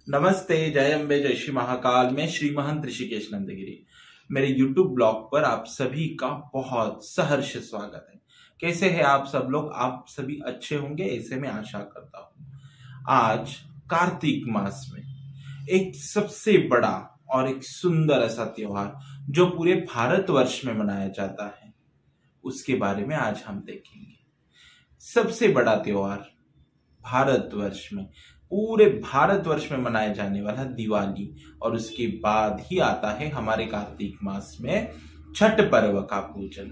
नमस्ते, जय अम्बे, जय श्री महाकाल। मैं श्री महंत ऋषिकेश नंदगिरी। मेरे YouTube ब्लॉग पर आप सभी का बहुत सहर्ष स्वागत है। कैसे हैं आप सब लोग? आप सभी अच्छे होंगे ऐसे मैं आशा करता हूँ। आज कार्तिक मास में एक सबसे बड़ा और एक सुंदर ऐसा त्योहार जो पूरे भारतवर्ष में मनाया जाता है, उसके बारे में आज हम देखेंगे। सबसे बड़ा त्योहार भारतवर्ष में, पूरे भारतवर्ष में मनाया जाने वाला दिवाली, और उसके बाद ही आता है हमारे कार्तिक मास में छठ पर्व का पूजन,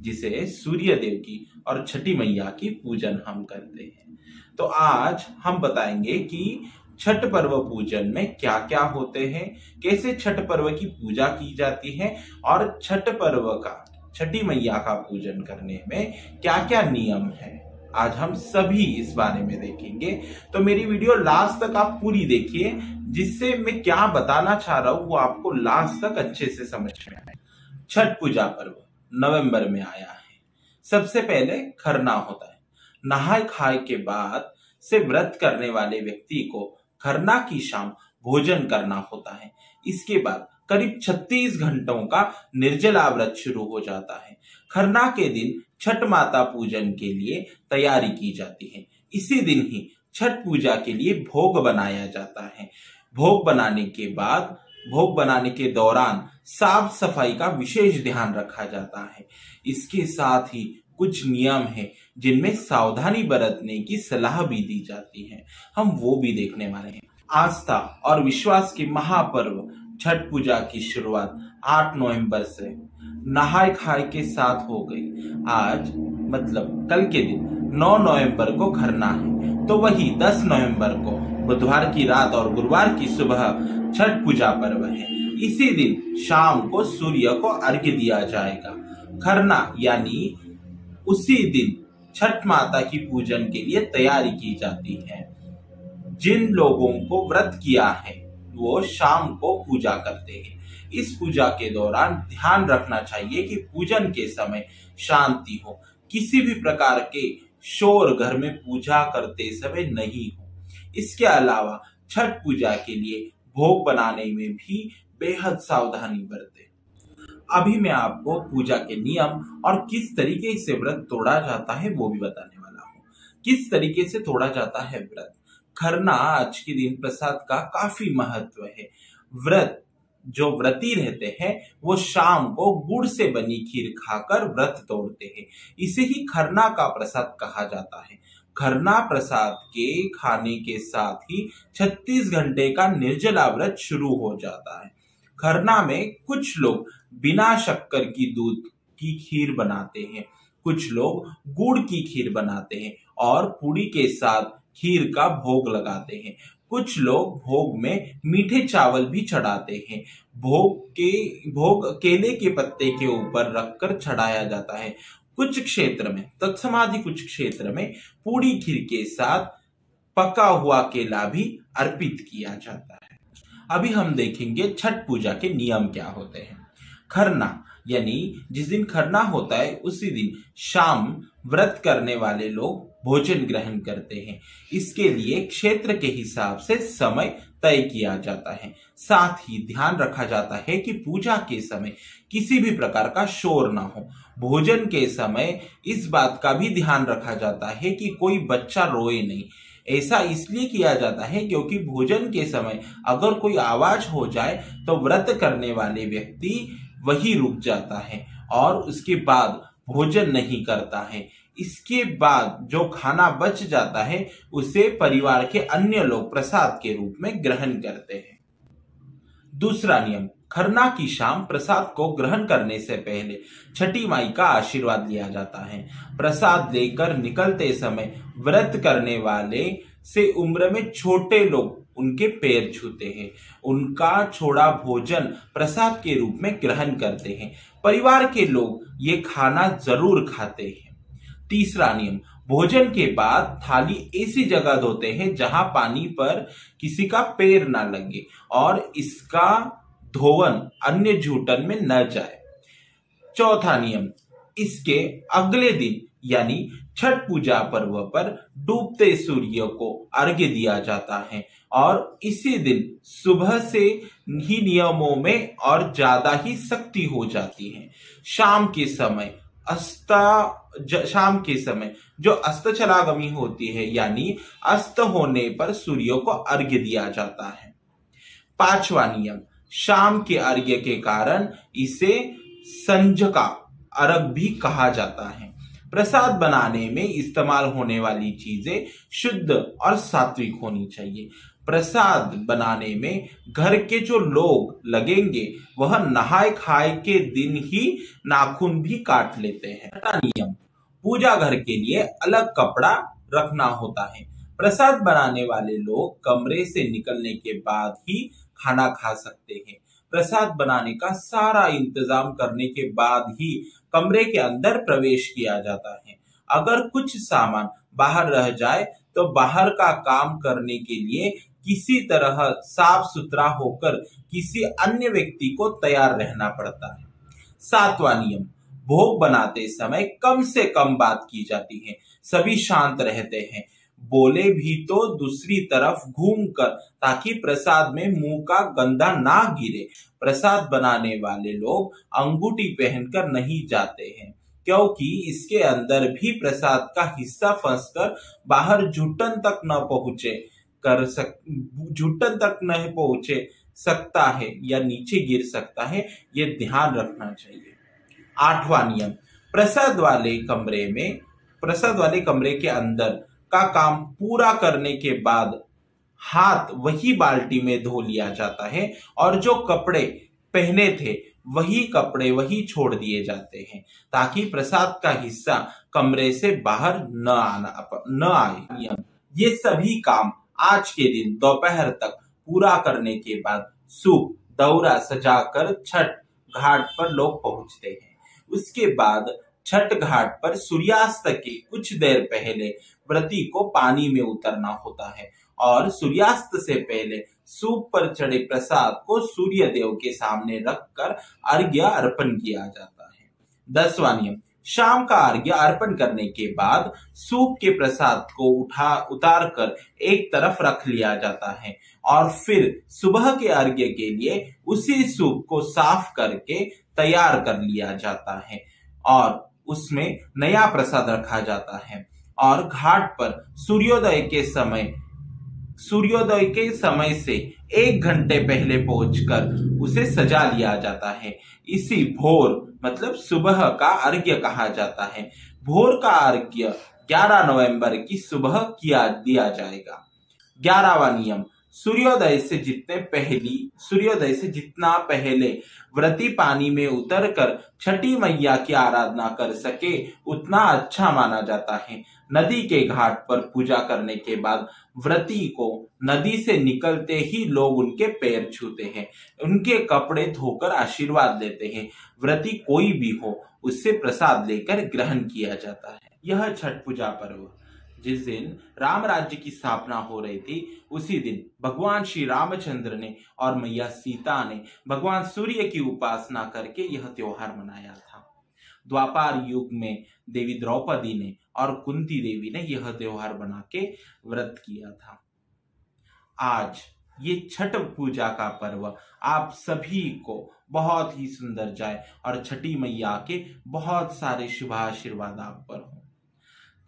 जिसे सूर्य देव की और छठी मैया की पूजन हम करते हैं। तो आज हम बताएंगे कि छठ पर्व पूजन में क्या क्या होते हैं, कैसे छठ पर्व की पूजा की जाती है, और छठ पर्व का, छठी मैया का पूजन करने में क्या क्या नियम है। आज हम सभी इस बारे में देखेंगे। तो मेरी वीडियो लास्ट तक आप पूरी देखिए, जिससे मैं क्या बताना चाह रहा हूं वो आपको लास्ट तक अच्छे से समझ में आए। छठ पूजा पर्व नवंबर में आया है। सबसे पहले खरना होता है। नहाए खाए के बाद से व्रत करने वाले व्यक्ति को खरना की शाम भोजन करना होता है। इसके बाद करीब 36 घंटों का निर्जला व्रत शुरू हो जाता है। खरना के दिन छठ माता पूजन के लिए तैयारी की जाती है। इसी दिन ही छठ पूजा के लिए भोग बनाया जाता है। भोग बनाने के दौरान साफ सफाई का विशेष ध्यान रखा जाता है। इसके साथ ही कुछ नियम है जिनमें सावधानी बरतने की सलाह भी दी जाती है, हम वो भी देखने वाले हैं। आस्था और विश्वास के महापर्व छठ पूजा की शुरुआत 8 नवंबर से नहाए खाए के साथ हो गई। आज मतलब कल के दिन 9 नवंबर को खरना है, तो वही 10 नवंबर को बुधवार की रात और गुरुवार की सुबह छठ पूजा पर्व है। इसी दिन शाम को सूर्य को अर्घ्य दिया जाएगा। खरना यानी उसी दिन छठ माता की पूजन के लिए तैयारी की जाती है। जिन लोगों को व्रत किया है वो शाम को पूजा करते हैं। इस पूजा के दौरान ध्यान रखना चाहिए कि पूजन के समय शांति हो, किसी भी प्रकार के शोर घर में पूजा करते समय नहीं हो। इसके अलावा छठ पूजा के लिए भोग बनाने में भी बेहद सावधानी बरतें। अभी मैं आपको पूजा के नियम और किस तरीके से व्रत तोड़ा जाता है वो भी बताने वाला हूँ। किस तरीके से तोड़ा जाता है व्रत? खरना आज के दिन प्रसाद का काफी महत्व है। जो व्रती रहते हैं वो शाम को गुड़ से बनी खीर खाकर व्रत तोड़ते हैं। इसे ही खरना का प्रसाद कहा जाता है। खरना प्रसाद के खाने के साथ ही 36 घंटे का निर्जला व्रत शुरू हो जाता है। खरना में कुछ लोग बिना शक्कर की दूध की खीर बनाते हैं, कुछ लोग गुड़ की खीर बनाते हैं और पूड़ी के साथ खीर का भोग लगाते हैं। कुछ लोग भोग में मीठे चावल भी चढ़ाते हैं। भोग केले के पत्ते के ऊपर रखकर चढ़ाया जाता है। कुछ क्षेत्र में तत्समाधि कुछ क्षेत्र में पूड़ी खीर के साथ पका हुआ केला भी अर्पित किया जाता है। अभी हम देखेंगे छठ पूजा के नियम क्या होते हैं। खरना यानी जिस दिन खरना होता है उसी दिन शाम व्रत करने वाले लोग भोजन ग्रहण करते हैं। इसके लिए क्षेत्र के हिसाब से समय तय किया जाता है। साथ ही ध्यान रखा जाता है कि पूजा के समय किसी भी प्रकार का शोर ना हो। भोजन के समय इस बात का भी ध्यान रखा जाता है कि कोई बच्चा रोए नहीं। ऐसा इसलिए किया जाता है क्योंकि भोजन के समय अगर कोई आवाज हो जाए तो व्रत करने वाले व्यक्ति वही रुक जाता है और उसके बाद भोजन नहीं करता है। इसके बाद जो खाना बच जाता है उसे परिवार के अन्य लोग प्रसाद के रूप में ग्रहण करते हैं। दूसरा नियम, खरना की शाम प्रसाद को ग्रहण करने से पहले छठी माई का आशीर्वाद लिया जाता है। प्रसाद लेकर निकलते समय व्रत करने वाले से उम्र में छोटे लोग उनके पैर छूते हैं। उनका छोड़ा भोजन प्रसाद के रूप में ग्रहण करते हैं। परिवार के लोग ये खाना जरूर खाते हैं। तीसरा नियम, भोजन के बाद थाली ऐसी जगह धोते हैं जहां पानी पर किसी का पैर ना लगे और इसका धोवन अन्य जूठन में न जाए। चौथा नियम, इसके अगले दिन यानी छठ पूजा पर्व पर डूबते सूर्य को अर्घ्य दिया जाता है और इसी दिन सुबह से ही नियमों में और ज्यादा ही सख्ती हो जाती है। शाम के समय शाम के समय जो अस्ताचलागमी होती है, यानी अस्त होने पर सूर्य को अर्घ्य दिया जाता है। पांचवा नियम, शाम के अर्घ्य के कारण इसे संझका अर्घ भी कहा जाता है। प्रसाद बनाने में इस्तेमाल होने वाली चीजें शुद्ध और सात्विक होनी चाहिए। प्रसाद बनाने में घर के जो लोग लगेंगे वह नहाए खाए के दिन ही नाखून भी काट लेते हैं। छठा नियम, पूजा घर के लिए अलग कपड़ा रखना होता है। प्रसाद बनाने वाले लोग कमरे से निकलने के बाद ही खाना खा सकते हैं। प्रसाद बनाने का सारा इंतजाम करने के बाद ही कमरे के अंदर प्रवेश किया जाता है। अगर कुछ सामान बाहर रह जाए तो बाहर का काम करने के लिए किसी तरह साफ सुथरा होकर किसी अन्य व्यक्ति को तैयार रहना पड़ता है। सातवां नियम, भोग बनाते समय कम से कम बात की जाती है। सभी शांत रहते हैं, बोले भी तो दूसरी तरफ घूमकर, ताकि प्रसाद में मुंह का गंदा ना गिरे। प्रसाद बनाने वाले लोग अंगूठी पहनकर नहीं जाते हैं, क्योंकि इसके अंदर भी प्रसाद का हिस्सा फंसकर बाहर घुटन तक न पहुंचे सकता है या नीचे गिर सकता है, ये ध्यान रखना चाहिए। आठवां नियम, प्रसाद वाले कमरे के अंदर का काम पूरा करने के बाद हाथ वही बाल्टी में धो लिया जाता है और जो कपड़े पहने थे वही कपड़े वही छोड़ दिए जाते हैं, ताकि प्रसाद का हिस्सा कमरे से बाहर न आए। ये सभी काम आज के दिन दोपहर तक पूरा करने के बाद सूप दौरा सजाकर छठ घाट पर लोग पहुंचते हैं। उसके बाद छठ घाट पर सूर्यास्त के कुछ देर पहले व्रती को पानी में उतरना होता है और सूर्यास्त से पहले सूप पर चढ़े प्रसाद को सूर्य देव के सामने रखकर अर्घ्य अर्पण किया जाता है। 10वां नियम, शाम का अर्घ्य अर्पण करने के बाद सूप के प्रसाद को उतार कर एक तरफ रख लिया जाता है और फिर सुबह के अर्घ्य के लिए उसी सूप को साफ करके तैयार कर लिया जाता है और उसमें नया प्रसाद रखा जाता है और घाट पर सूर्योदय के समय से 1 घंटे पहले पहुंचकर उसे सजा लिया जाता है। इसी भोर मतलब सुबह का अर्घ्य कहा जाता है। भोर का अर्घ्य 11 नवंबर की सुबह दिया जाएगा। 11वां नियम, सूर्योदय से जितना पहले व्रती पानी में उतरकर छठी मैया की आराधना कर सके उतना अच्छा माना जाता है। नदी के घाट पर पूजा करने के बाद व्रती को नदी से निकलते ही लोग उनके पैर छूते हैं, उनके कपड़े धोकर आशीर्वाद लेते हैं। व्रती कोई भी हो उससे प्रसाद लेकर ग्रहण किया जाता है। यह छठ पूजा पर्व जिस दिन राम राज्य की स्थापना हो रही थी, उसी दिन भगवान श्री रामचंद्र ने और मैया सीता ने भगवान सूर्य की उपासना करके यह त्योहार मनाया था। द्वापर युग में देवी द्रौपदी ने और कुंती देवी ने यह त्योहार बना के व्रत किया था। आज ये छठ पूजा का पर्व आप सभी को बहुत ही सुंदर जाए और छठी मैया के बहुत सारे शुभ आशीर्वाद आप पर हो।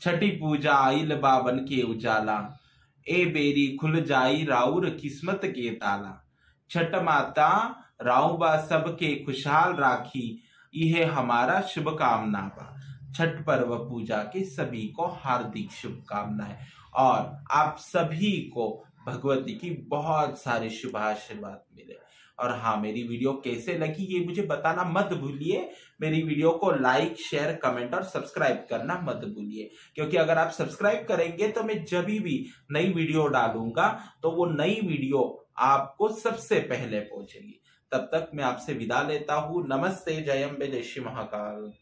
छठी पूजा आइल बाबन के उजाला, ए बेरी खुल जाई राउर किस्मत के ताला। छठ माता राउबा सबके खुशहाल राखी, यह हमारा शुभकामना बा। छठ पर्व पूजा के सभी को हार्दिक शुभकामनाएं और आप सभी को भगवती की बहुत सारे शुभ आशीर्वाद मिले। और हाँ, मेरी वीडियो कैसे लगी ये मुझे बताना मत भूलिए। मेरी वीडियो को लाइक, शेयर, कमेंट और सब्सक्राइब करना मत भूलिए, क्योंकि अगर आप सब्सक्राइब करेंगे तो मैं जब भी नई वीडियो डालूंगा तो वो नई वीडियो आपको सबसे पहले पहुंचेगी। तब तक मैं आपसे विदा लेता हूँ। नमस्ते, जय अम्बे, जय श्री महाकाल।